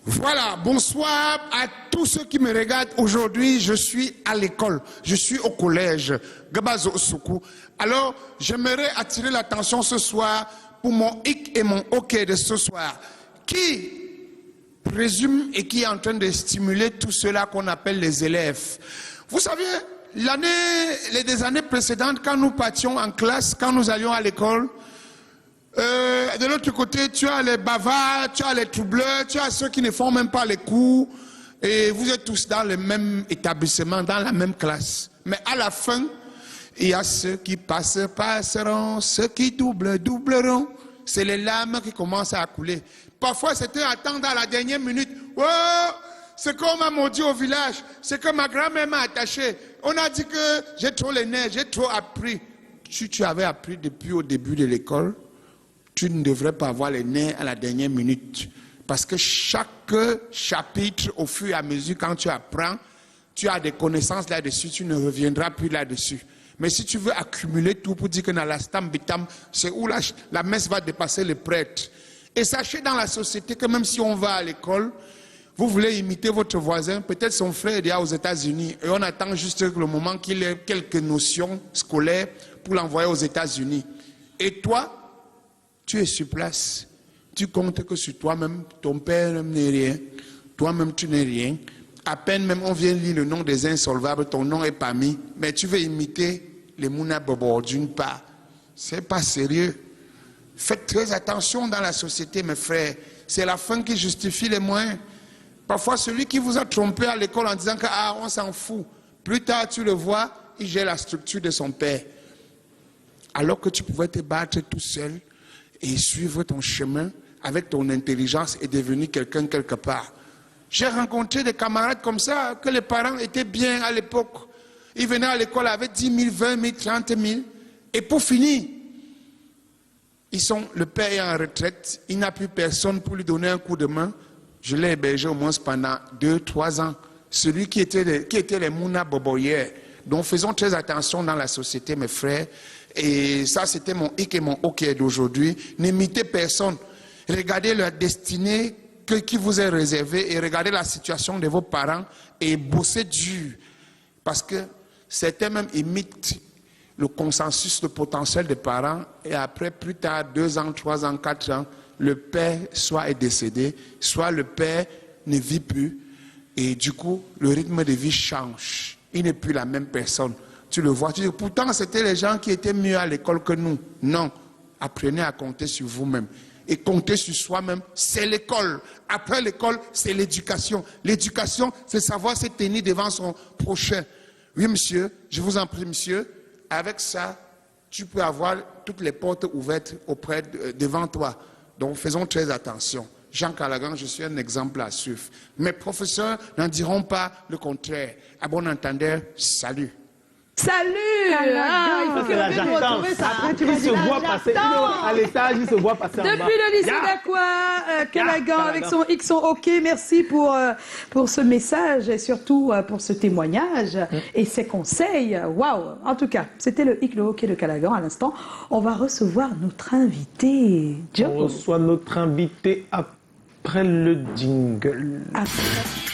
Voilà, bonsoir à tous ceux qui me regardent. Aujourd'hui, je suis à l'école, je suis au collège Gabazo Soukou. Alors, j'aimerais attirer l'attention ce soir pour mon hic et mon ok de ce soir, qui présume et qui est en train de stimuler tout cela qu'on appelle les élèves. Vous savez, les années précédentes, quand nous partions en classe, quand nous allions à l'école, de l'autre côté, tu as les bavards, tu as les troubleurs, tu as ceux qui ne font même pas les cours, et vous êtes tous dans le même établissement, dans la même classe. Mais à la fin, il y a ceux qui passent, passeront, ceux qui doublent, doubleront. C'est les larmes qui commencent à couler. Parfois, c'était attendre à la dernière minute. Oh, c'est qu'on m'a maudit au village, c'est que ma grand-mère m'a attaché. On a dit que j'ai trop les nerfs, j'ai trop appris. Si tu avais appris depuis au début de l'école, tu ne devrais pas avoir les nerfs à la dernière minute. Parce que chaque chapitre, au fur et à mesure, quand tu apprends, tu as des connaissances là-dessus, tu ne reviendras plus là-dessus. Mais si tu veux accumuler tout pour dire que dans la stam bitam, c'est où la messe va dépasser le prêtre. Et sachez dans la société que même si on va à l'école, vous voulez imiter votre voisin, peut-être son frère est déjà aux États-Unis, et on attend juste le moment qu'il ait quelques notions scolaires pour l'envoyer aux États-Unis. Et toi, tu es sur place, tu comptes que sur toi-même, ton père n'est rien, toi-même tu n'es rien. À peine même on vient lire le nom des insolvables, ton nom est pas mis, mais tu veux imiter les Mouna Bobo d'une part. C'est pas sérieux. Faites très attention dans la société, mes frères. C'est la fin qui justifie les moyens. Parfois, celui qui vous a trompé à l'école en disant que on s'en fout, plus tard tu le vois, il gère la structure de son père. Alors que tu pouvais te battre tout seul et suivre ton chemin avec ton intelligence et devenir quelqu'un quelque part. J'ai rencontré des camarades comme ça, que les parents étaient bien à l'époque. Ils venaient à l'école avec 10 000, 20 000, 30 000. Et pour finir, le père est en retraite, il n'a plus personne pour lui donner un coup de main. Je l'ai hébergé au moins pendant 2-3 ans. Celui qui était les Mouna Boboyères. Donc faisons très attention dans la société, mes frères. Et ça, c'était mon hic et mon ok d'aujourd'hui. N'imitez personne. Regardez la destinée qui vous est réservée et regardez la situation de vos parents et bossez dur. Parce que certains même imitent le consensus, le potentiel des parents et après, plus tard, 2 ans, 3 ans, 4 ans, le père soit est décédé, soit le père ne vit plus et du coup, le rythme de vie change. Il n'est plus la même personne. Tu le vois, tu dis, pourtant c'était les gens qui étaient mieux à l'école que nous. Non, apprenez à compter sur vous-même. Et compter sur soi-même, c'est l'école. Après l'école, c'est l'éducation. L'éducation, c'est savoir se tenir devant son prochain. Oui, monsieur, je vous en prie, monsieur, avec ça, tu peux avoir toutes les portes ouvertes devant toi. Donc, faisons très attention. Jean Callaghan, je suis un exemple à suivre. Mes professeurs n'en diront pas le contraire. À bon entendeur, salut. Salut! Il faut que vous retrouviez ça. Après, tu vas se voir passer. À l'étage, il se voit passer en bas. Depuis le lycée d'Aqua, Callaghan avec son X, son OK. Merci pour ce message et surtout pour ce témoignage et ces conseils. Waouh! En tout cas, c'était le X, le OK de Callaghan à l'instant. On va recevoir notre invité. On reçoit notre invité après le jingle. Après.